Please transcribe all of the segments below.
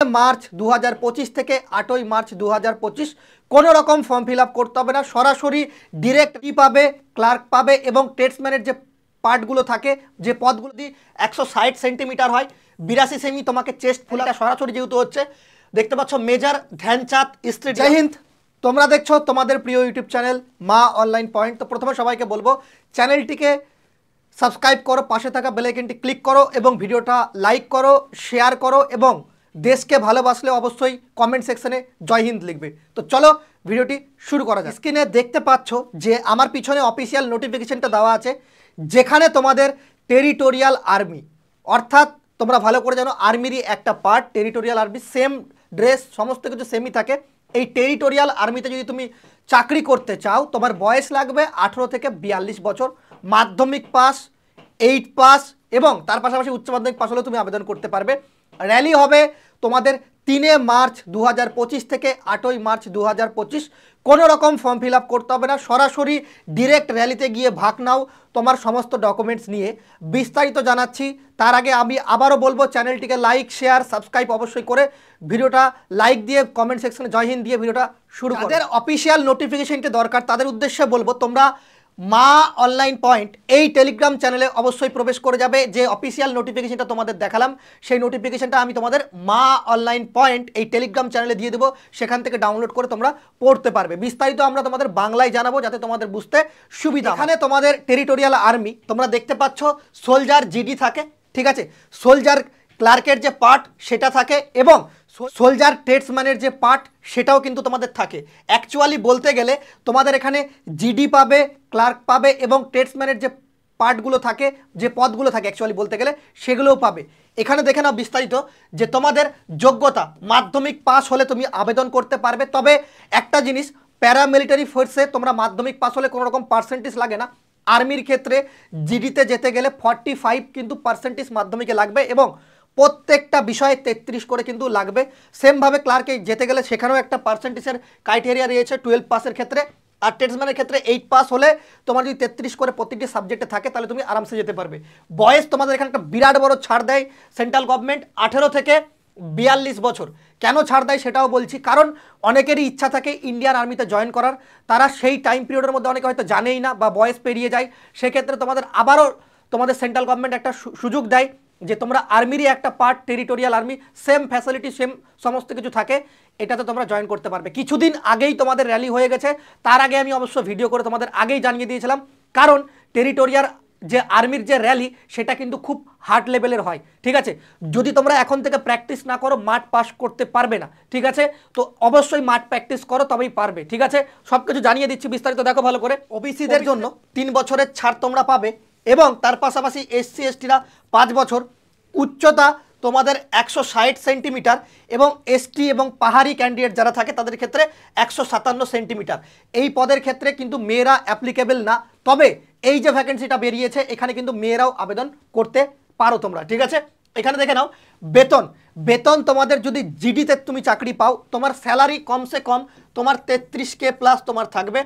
March 2025 থেকে 8ই March 2025 কোনো রকম ফর্ম ফিল আপ করতে হবে না, সরাসরি ডিরেক্ট কি পাবে, ক্লার্ক পাবে এবং ট্রেডসম্যানের যে পার্টগুলো থাকে, যে পদগুলো দিয়ে 160 সেন্টিমিটার হয়, 82 সেমি তোমাকে চেস্ট ফুলাটা সরাসরি যেহেতু হচ্ছে, দেখতে পাচ্ছ মেজর ধ্যানচাঁদ স্ট্রিট। জয় হিন্দ, তোমরা দেখছো তোমাদের প্রিয় ইউটিউব চ্যানেল মা অনলাইন পয়েন্ট। তো প্রথমে সবাইকে বলবো চ্যানেলটিকে সাবস্ক্রাইব করো, পাশে থাকা বেল আইকনটি ক্লিক করো এবং ভিডিওটা লাইক করো, শেয়ার করো এবং দেশকে ভালোবাসলে অবশ্যই কমেন্ট সেকশনে জয় হিন্দ লিখবে। তো চলো ভিডিওটি শুরু করা যাক। স্ক্রিনে দেখতে পাচ্ছ যে আমার পিছনে অফিসিয়াল নোটিফিকেশনটা দেওয়া আছে, যেখানে তোমাদের টেরিটোরিয়াল আর্মি, অর্থাৎ তোমরা ভালো করে জানো আর্মিরই একটা part territorial army, same dress সমস্ত কিছু সেমই থাকে। এই টেরিটোরিয়াল আর্মিতে যদি তুমি চাকরি করতে চাও, তোমার বয়স লাগবে 18 থেকে 42 বছর, মাধ্যমিক পাস, 8 পাস এবং তার পাশাপাশি উচ্চ মাধ্যমিক পাস হলেও তুমি আবেদন করতে পারবে। র্যালি হবে তোমাদের 3 মার্চ 2025 থেকে 8ই মার্চ 2025। কোনো রকম ফর্ম ফিল আপ করতে হবে না, সরাসরি ডিরেক্ট র্যালিতে গিয়ে ভাগ নাও তোমার সমস্ত ডকুমেন্টস নিয়ে। বিস্তারিত জানাচ্ছি, তার আগে আমি আবারও বলবো চ্যানেলটিকে লাইক, শেয়ার, সাবস্ক্রাইব অবশ্যই করে ভিডিওটা লাইক দিয়ে কমেন্ট সেকশনে জয় হিন্দ দিয়ে ভিডিওটা শুরু করো। যাদের অফিসিয়াল নোটিফিকেশনটি দরকার তাদের উদ্দেশ্যে বলবো, তোমরা মা অনলাইন পয়েন্ট এই টেলিগ্রাম চ্যানেলে অবশ্যই প্রবেশ করে যাবে। যে অফিসিয়াল নোটিফিকেশনটা তোমাদের দেখালাম, সেই নোটিফিকেশনটা আমি তোমাদের মা অনলাইন পয়েন্ট এই টেলিগ্রাম চ্যানেলে দিয়ে দেবো, সেখান থেকে ডাউনলোড করে তোমরা পড়তে পারবে। বিস্তারিত আমরা তোমাদের বাংলায় জানাবো যাতে তোমাদের বুঝতে সুবিধা। এখানে তোমাদের টেরিটোরিয়াল আর্মি তোমরা দেখতে পাচ্ছ, সোলজার জিডি থাকে, ঠিক আছে, সোলজার ক্লার্কের যে পার্ট সেটা থাকে এবং সোলজার ট্রেডসম্যানের যে পার্ট সেটাও কিন্তু তোমাদের থাকে। অ্যাকচুয়ালি বলতে গেলে তোমাদের এখানে জিডি পাবে, ক্লার্ক পাবে এবং ট্রেডসম্যানের যে পার্টগুলো থাকে, যে পদগুলো থাকে অ্যাকচুয়ালি বলতে গেলে সেগুলোও পাবে। এখানে দেখে নাও বিস্তারিত যে তোমাদের যোগ্যতা মাধ্যমিক পাস হলে তুমি আবেদন করতে পারবে। তবে একটা জিনিস, প্যারামিলিটারি ফোর্সে তোমরা মাধ্যমিক পাস হলে কোনো রকম পার্সেন্টেজ লাগে না। আর্মির ক্ষেত্রে জিডিতে যেতে গেলে 45 কিন্তু পার্সেন্টেজ মাধ্যমিকে লাগবে এবং প্রত্যেকটা বিষয়ে 33 করে কিন্তু লাগবে। সেমভাবে ক্লার্কে যেতে গেলে সেখানেও একটা পার্সেন্টেজের ক্রাইটেরিয়া রয়েছে 12 পাসের ক্ষেত্রে। আর ট্রেডসম্যানের ক্ষেত্রে 8 পাস হলে তোমার যদি 33 করে প্রতিটি সাবজেক্টে থাকে তাহলে তুমি আরামসে যেতে পারবে। বয়স তোমাদের এখানে একটা বিরাট বড় ছাড় দেয় সেন্ট্রাল গভর্নমেন্ট, 18 থেকে 42 বছর। কেন ছাড় দেয় সেটাও বলছি, কারণ অনেকেরই ইচ্ছা থাকে ইন্ডিয়ান আর্মিতে জয়েন করার, তারা সেই টাইম পিরিয়ডের মধ্যে অনেকে হয়তো জানেই না বা বয়স পেরিয়ে যায়। সেক্ষেত্রে তোমাদের আবারও তোমাদের সেন্ট্রাল গভর্নমেন্ট একটা সুযোগ দেয় যে তোমরা আর্মিরই একটা part, territorial army, same facility same সমস্ত কিছু থাকে, এটাতে তোমরা জয়েন করতে পারবে। কিছুদিন আগেই তোমাদের র্যালি হয়ে গেছে, তার আগে আমি অবশ্য ভিডিও করে তোমাদের আগেই জানিয়ে দিয়েছিলাম, কারণ টেরিটোরিয়াল যে আর্মির যে র্যালি সেটা কিন্তু খুব হার্ড লেভেলের হয়, ঠিক আছে। যদি তোমরা এখন থেকে প্র্যাকটিস না করো মাঠ পাস করতে পারবে না, ঠিক আছে। তো অবশ্যই মাঠ প্র্যাকটিস করো তবেই পারবে, ঠিক আছে। সব কিছু জানিয়ে দিচ্ছি, বিস্তারিত দেখো ভালো করে। ওবিসিদের জন্য 3 বছরের ছাড় তোমরা পাবে এবং তার পাশাপাশি এসসি এসটিরা 5 বছর, উচ্চতা তোমাদের 160 সেন্টিমিটার এবং এসটি এবং পাহাড়ি ক্যান্ডিডেট যারা থাকে তাদের ক্ষেত্রে 157 সেন্টিমিটার। এই পদের ক্ষেত্রে কিন্তু মেয়েরা অ্যাপ্লিকেবল না, তবে এই যে ভ্যাকেন্সিটা বেরিয়েছে এখানে কিন্তু মেয়েরাও আবেদন করতে পারো তোমরা, ঠিক আছে। এখানে দেখে নাও বেতন। বেতন তোমাদের যদি জিডিতে তুমি চাকরি পাও, তোমার স্যালারি কমসে কম তোমার 33K প্লাস তোমার থাকবে।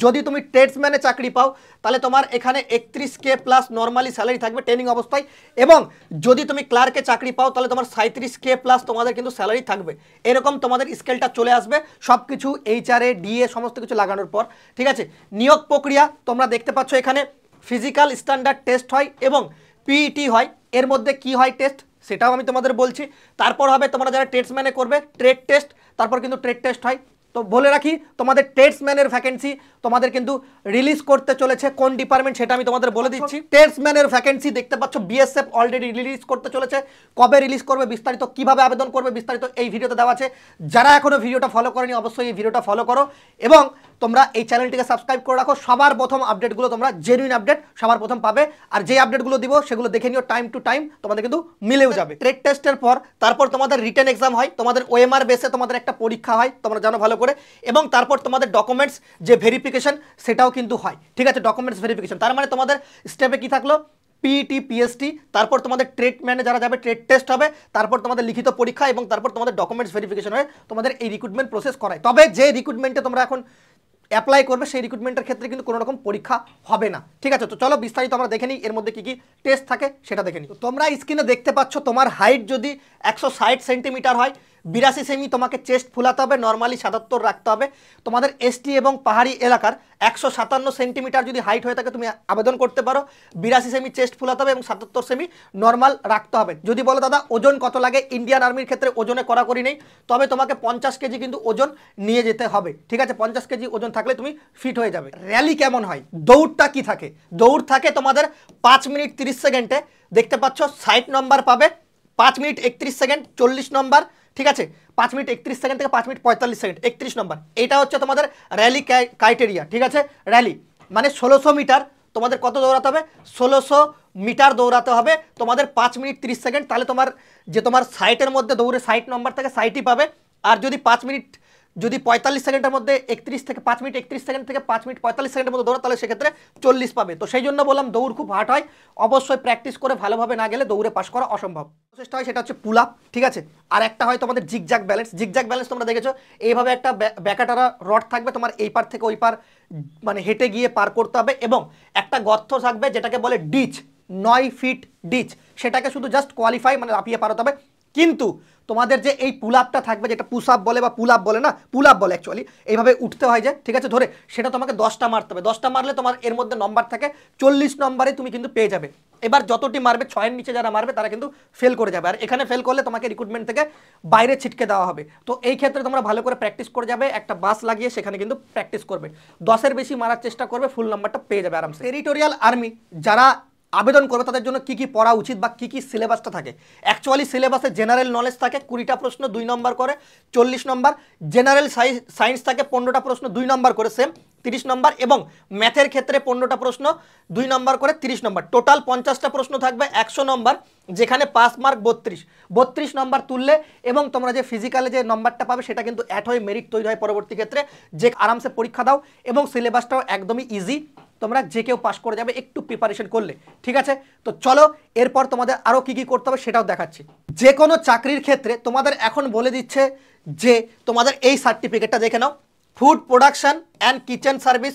যদি তুমি ট্রেডসম্যানে চাকরি পাও তাহলে তোমার এখানে 31K প্লাস নর্মালি স্যালারি থাকবে ট্রেনিং অবস্থায়, এবং যদি তুমি ক্লার্কে চাকরি পাও তাহলে তোমার 37K প্লাস তোমাদের কিন্তু স্যালারি থাকবে। এরকম তোমাদের স্কেলটা চলে আসবে সব কিছু এইচআরএ ডিএ সমস্ত কিছু লাগানোর পর, ঠিক আছে। নিয়োগ প্রক্রিয়া তোমরা দেখতে পাচ্ছ, এখানে ফিজিক্যাল স্ট্যান্ডার্ড টেস্ট হয় এবং পিইটি হয়। এর মধ্যে কি হয় টেস্ট সেটাও আমি তোমাদের বলছি। তারপর হবে তোমরা যারা ট্রেডসম্যানে করবে ট্রেড টেস্ট, তারপর কিন্তু ট্রেড টেস্ট হয়। তো বলে রাখি তোমাদের ট্রেডসম্যানের ভ্যাকেন্সি তোমাদের কিন্তু রিলিজ করতে চলেছে, কোন ডিপার্টমেন্ট সেটা আমি তোমাদের বলে দিচ্ছি। ট্রেডসম্যানের ভ্যাকেন্সি দেখতে পাচ্ছ বিএসএফ অলরেডি রিলিজ করতে চলেছে, কবে রিলিজ করবে বিস্তারিত, কিভাবে আবেদন করবে বিস্তারিত এই ভিডিওতে দেওয়া আছে। যারা এখনো ভিডিওটা ফলো করেনি অবশ্যই এই ভিডিওটা ফলো করো এবং তোমরা এই চ্যানেলটিকে সাবস্ক্রাইব করে রাখো। সবার প্রথম আপডেটগুলো তোমরা জেনুইন আপডেট সবার প্রথম পাবে, আর যে আপডেটগুলো দিব সেগুলো দেখে নিও টাইম টু টাইম, তোমাদের কিন্তু মিলেও যাবে। ট্রেড টেস্টের পর তারপর তোমাদের রিটেন এক্সাম হয়, তোমাদের ওএমআর বেসে তোমাদের একটা পরীক্ষা হয়, তোমরা জানো ভালো করে, এবং তারপর তোমাদের ডকুমেন্টস যে ভেরিফিকেশন সেটাও কিন্তু হয়, ঠিক আছে। ডকুমেন্টস ভেরিফিকেশন তার মানে তোমাদের স্টেপে কি থাকলো, পিইটি পিএসটি, তারপর তোমাদের ট্রেডম্যানে যারা যাবে ট্রেড টেস্ট হবে, তারপর তোমাদের লিখিত পরীক্ষা এবং তারপর তোমাদের ডকুমেন্টস ভেরিফিকেশন হয়ে তোমাদের এই রিক্রুটমেন্ট প্রসেস করায়। তবে যে রিক্রুটমেন্টে তোমরা এখন অ্যাপ্লাই করবে সেই রিক্রুটমেন্টের ক্ষেত্রে কিন্তু কোনো রকম পরীক্ষা হবে না, ঠিক আছে। তো চলো বিস্তারিত আমরা দেখে নিই এর মধ্যে কি কি টেস্ট থাকে সেটা দেখে নিই। তোমরা স্ক্রিনে দেখতে পাচ্ছ তোমার হাইট যদি 160 সেন্টিমিটার হয়, 82 সেমি তোমাকে চেস্ট ফুলাতে হবে, নর্মালি 77 রাখতে হবে। তোমাদের এসটি এবং পাহাড়ি এলাকার 157 সেন্টিমিটার যদি হাইট হয়ে থাকে তুমি আবেদন করতে পারো। 82 সেমি চেস্ট ফুলাতে হবে এবং 77 সেমি নর্মাল রাখতে হবে। যদি বলো দাদা ওজন কত লাগে, ইন্ডিয়ান আর্মির ক্ষেত্রে ওজনে কড়াকড়ি নেই, তবে তোমাকে 50 কেজি কিন্তু ওজন নিয়ে যেতে হবে, ঠিক আছে? 50 কেজি ওজন থাকলে তুমি ফিট হয়ে যাবে। র্যালি কেমন হয়, দৌড়টা কি থাকে? দৌড় থাকে তোমাদের 5 মিনিট 30 সেকেন্ডে, দেখতে পাচ্ছ 60 নম্বর পাবে, 5 মিনিট 31 সেকেন্ড 40 নম্বর, ঠিক আছে? 5 মিনিট 31 সেকেন্ড থেকে 5 মিনিট 45 সেকেন্ড 31 নম্বর, এটা হচ্ছে তোমাদের র্যালি ক্রাইটেরিয়া, ঠিক আছে? র্যালি মানে 1600 মিটার তোমাদের কত দৌড়াতে হবে? 1600 মিটার দৌড়াতে হবে তোমাদের 5 মিনিট 30 সেকেন্ড। তাহলে তোমার 60-এর মধ্যে দৌড়ে 60 নম্বর থেকে 60ই পাবে। আর যদি 5 মিনিট 45 সেকেন্ডের মধ্যে 31 থেকে 5 মিনিট 31 সেকেন্ড থেকে 5 মিনিট 45 সেকেন্ডের মধ্যে দৌড়া, তাহলে সেক্ষেত্রে 40 পাবে। তো সেই জন্য বললাম দৌড় খুব হার্ড হয়, অবশ্যই প্র্যাকটিস করে ভালোভাবে না গেলে দৌড়ে পাস করা অসম্ভব। চেষ্টা হয় সেটা হচ্ছে পুল আপ, ঠিক আছে? আর একটা হয় তোমাদের জিগজ্যাগ ব্যালেন্স। জিগজ্যাগ ব্যালেন্স তোমরা দেখেছো, এইভাবে একটা ব্যাকাটারা রড থাকবে, তোমার এই পার থেকে ওই পার মানে হেঁটে গিয়ে পার করতে হবে, এবং একটা গর্ত থাকবে যেটাকে বলে ডিচ, 9 ফিট ডিচ, সেটাকে শুধু জাস্ট কোয়ালিফাই মানে লাফিয়ে পার হতে হবে। কিন্তু তোমাদের যে এই পুল আপটা থাকবে, যেটা পুশ আপ বলে বা পুল আপ বলে না, পুল আপ বলে অ্যাকচুয়ালি, এইভাবে উঠতে হয় যে, ঠিক আছে, ধরে, সেটা তোমাকে 10টা মারতে হবে। 10টা মারলে তোমার এর মধ্যে নম্বর থাকে 40 নম্বরে তুমি কিন্তু পেয়ে যাবে। এবার যতটি মারবে, 6-এর নিচে যারা মারবে তারা কিন্তু ফেল করে যাবে, আর এখানে ফেল করলে তোমাকে রিক্রুটমেন্ট থেকে বাইরে ছিটকে দেওয়া হবে। তো এই ক্ষেত্রে তোমরা ভালো করে প্র্যাকটিস করে যাবে, একটা বাস লাগিয়ে সেখানে কিন্তু প্র্যাকটিস করবে, 10-এর বেশি মারার চেষ্টা করবে, ফুল নাম্বারটা পেয়ে যাবে আরামসে। টেরিটোরিয়াল আর্মি যারা আবেদন করবে তাদের জন্য কি কি পড়া উচিত বা কি কি সিলেবাসটা থাকে? অ্যাকচুয়ালি সিলেবাসে জেনারেল নলেজ থাকে 20টা প্রশ্ন 2 নম্বর করে 40 নম্বর, জেনারেল সায়েন্স থাকে 15টা প্রশ্ন 2 নম্বর করে সেম 30 নম্বর, এবং ম্যাথের ক্ষেত্রে 15টা প্রশ্ন 2 নম্বর করে 30 নম্বর। টোটাল 50টা প্রশ্ন থাকবে 100 নম্বর, যেখানে পাস মার্ক 32 নম্বর তুললে, এবং তোমরা যে ফিজিক্যালে যে নম্বরটা পাবে সেটা কিন্তু অ্যাড হয়ে মেরিট তৈরি হয় পরবর্তী ক্ষেত্রে, যে আরামসে পরীক্ষা দাও, এবং সিলেবাসটাও একদমই ইজি, তোমরা যে কেউ পাস করে যাবে একটু প্রিপারেশন করলে, ঠিক আছে? তো চলো এরপর তোমাদের আরও কি কি করতে হবে সেটাও দেখাচ্ছি। যে কোনো চাকরির ক্ষেত্রে তোমাদের এখন বলে দিচ্ছে যে তোমাদের এই সার্টিফিকেটটা দেখে নাও, food production and kitchen service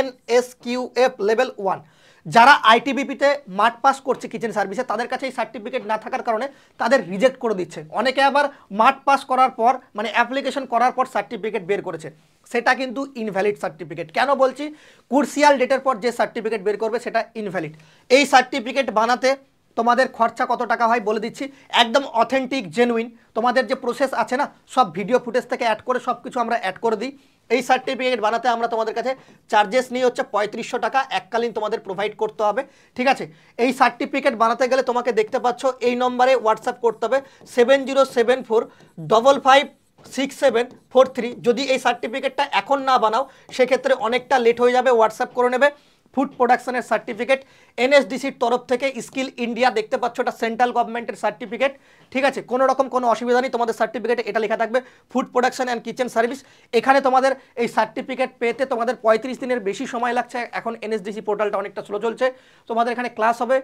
NSQF level 1। যারা আইটিবিপিতে মাঠ পাস করছে কিচেন সার্ভিসে, তাদের কাছে এই সার্টিফিকেট না থাকার কারণে তাদের রিজেক্ট করে দিচ্ছে। অনেকে আবার মাঠ পাস করার পর মানে অ্যাপ্লিকেশন করার পর সার্টিফিকেট বের করেছে, সেটা কিন্তু ইনভ্যালিড সার্টিফিকেট। কেন বলছি? ক্রুশিয়াল ডেটের পর যে সার্টিফিকেট বের করবে সেটা ইনভ্যালিড। এই সার্টিফিকেট বানাতে তোমাদের খরচা কত টাকা হয় বলে দিচ্ছি, একদম অথেন্টিক জেনুইন। তোমাদের যে প্রসেস আছে না, সব ভিডিও ফুটেজ থেকে অ্যাড করে সব কিছু আমরা অ্যাড করে দিই। এই সার্টিফিকেট বানাতে আমরা তোমাদের কাছে চার্জেস নিয়ে হচ্ছে 3500 টাকা এককালীন তোমাদের প্রোভাইড করতে হবে, ঠিক আছে? এই সার্টিফিকেট বানাতে গেলে তোমাকে দেখতে পাচ্ছ এই নম্বরে হোয়াটসঅ্যাপ করতে হবে 7074556743। যদি এই সার্টিফিকেটটা এখন না বানাও সেক্ষেত্রে অনেকটা লেট হয়ে যাবে, হোয়াটসঅ্যাপ করে নেবে। ফুড প্রোডাকশনের সার্টিফিকেট NSDCর তরফ থেকে, স্কিল ইন্ডিয়া, দেখতে পাচ্ছ এটা সেন্ট্রাল গভর্নমেন্টের সার্টিফিকেট, ঠিক আছে? কোনো রকম কোনো অসুবিধা নেই, তোমাদের সার্টিফিকেটে এটা লেখা থাকবে food production and kitchen service. এখানে তোমাদের এই সার্টিফিকেট পেতে তোমাদের 35 দিনের বেশি সময় লাগছে। এখন NSDC পোর্টালটা অনেকটা স্লো চলছে। তোমাদের এখানে ক্লাস হবে,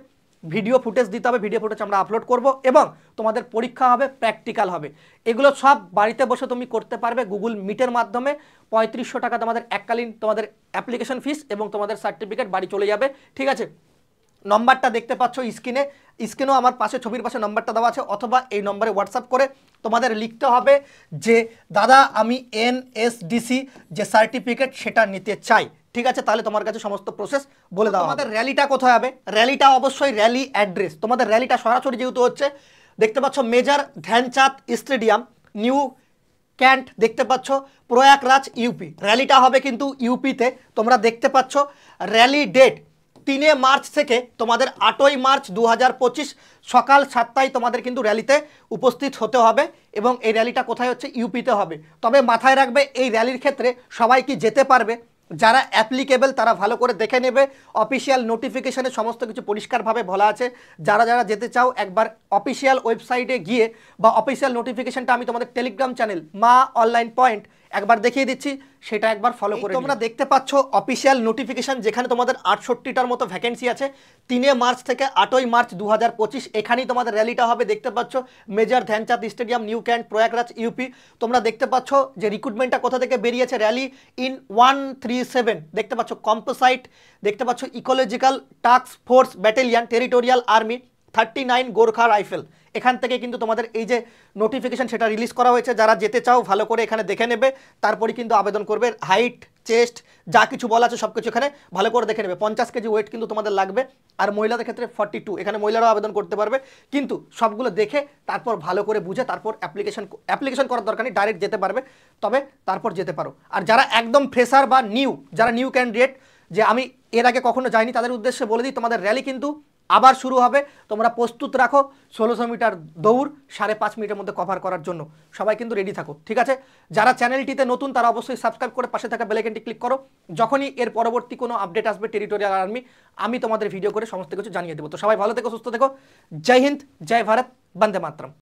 ভিডিও ফুটেজ দিতে হবে, ভিডিও ফুটেজ আমরা আপলোড করব, এবং তোমাদের পরীক্ষা হবে, প্র্যাকটিক্যাল হবে। এগুলো সব বাড়িতে বসে তুমি করতে পারবে গুগল মিটের মাধ্যমে। 3500 টাকা তোমাদের এককালীন তোমাদের অ্যাপ্লিকেশন ফিস, এবং তোমাদের সার্টিফিকেট বাড়ি চলে যাবে, ঠিক আছে? নম্বরটা দেখতে পাচ্ছ স্ক্রিনেও আমার পাশে ছবির পাশে নম্বরটা দেওয়া আছে, অথবা এই নম্বরে হোয়াটসঅ্যাপ করে তোমাদের লিখতে হবে যে দাদা আমি NSDC যে সার্টিফিকেট সেটা নিতে চাই, ঠিক আছে? তাহলে তোমার কাছে সমস্ত প্রসেস বলে দেওয়া। আমাদের র্যালিটা কোথায় হবে? র্যালিটা অবশ্যই র্যালি অ্যাড্রেস, তোমাদের র্যালিটা সরাসরি যেহেতু হচ্ছে, দেখতে পাচ্ছ major Dhyanchand stadium, new cantt, দেখতে পাচ্ছ প্রয়াগরাজ ইউপি। র্যালিটা হবে কিন্তু ইউপিতে। তোমরা দেখতে পাচ্ছ র্যালি ডেট 3 মার্চ থেকে তোমাদের 8ই মার্চ 2025 সকাল 7টায় তোমাদের কিন্তু র্যালিতে উপস্থিত হতে হবে, এবং এই র্যালিটা কোথায় হচ্ছে? ইউপিতে হবে। তবে মাথায় রাখবে এই র্যালির ক্ষেত্রে সবাই কি যেতে পারবে? যারা অ্যাপ্লিকেবল তারা ভালো করে দেখে নেবে, অফিসিয়াল নোটিফিকেশনে সমস্ত কিছু পরিষ্কারভাবে বলা আছে। যারা যারা যেতে চাও একবার অফিসিয়াল ওয়েবসাইটে গিয়ে বা অফিসিয়াল নোটিফিকেশনটা আমি তোমাদের টেলিগ্রাম চ্যানেল মা অনলাইন পয়েন্ট একবার দেখিয়ে দিচ্ছি, সেটা একবার ফলো করে তোমরা দেখতে পাচ্ছ অফিসিয়াল নোটিফিকেশন, যেখানে তোমাদের 68টার মতো ভ্যাকেন্সি আছে। 3 মার্চ থেকে 8ই মার্চ 2025 এখানেই তোমাদের র্যালিটা হবে। দেখতে পাচ্ছ major Dhyanchand stadium, new cantt, Prayagraj UP. তোমরা দেখতে পাচ্ছ যে রিক্রুটমেন্টটা কোথা থেকে বেরিয়েছে, র্যালি ইন 137, দেখতে পাচ্ছ কম্পোসাইট, দেখতে পাচ্ছ ecological task force battalion, territorial army 39 Gorkha rifle. এখান থেকে কিন্তু তোমাদের এই যে নোটিফিকেশন সেটা রিলিজ করা হয়েছে, যারা যেতে চাও ভালো করে এখানে দেখে নেবে, তারপরে কিন্তু আবেদন করবে। হাইট, চেস্ট যা কিছু বলা আছে সব কিছু এখানে ভালো করে দেখে নেবে। 50 কেজি ওয়েট কিন্তু তোমাদের লাগবে, আর মহিলাদের ক্ষেত্রে 42, এখানে মহিলারাও আবেদন করতে পারবে। কিন্তু সবগুলো দেখে তারপর ভালো করে বুঝে তারপর অ্যাপ্লিকেশন করার দরকার নেই, ডাইরেক্ট যেতে পারবে, তবে তারপর যেতে পারো। আর যারা একদম ফ্রেশার বা যারা নিউ ক্যান্ডিডেট, যে আমি এর আগে কখনো যাইনি, তাদের উদ্দেশ্যে বলে দিই, তোমাদের র্যালি কিন্তু আবার শুরু হবে। তোমরা প্রস্তুত রাখো 1600 মিটার দৌড় 5.5 মিনিটের মধ্যে কভার করার জন্য। সবাই কিন্তু রেডি থাকো, ঠিক আছে? যারা চ্যানেলটিতে নতুন তারা অবশ্যই সাবস্ক্রাইব করে পাশে থাকা বেল আইকনটি ক্লিক করো। যখনই এর পরবর্তী কোনো আপডেট আসবে টেরিটোরিয়াল আর্মি, আমি তোমাদের ভিডিও করে সমস্ত কিছু জানিয়ে দেবো। তো সবাই ভালো থেকো, সুস্থ থেকো। জয় হিন্দ, জয় ভারত, বন্দে মাতরম।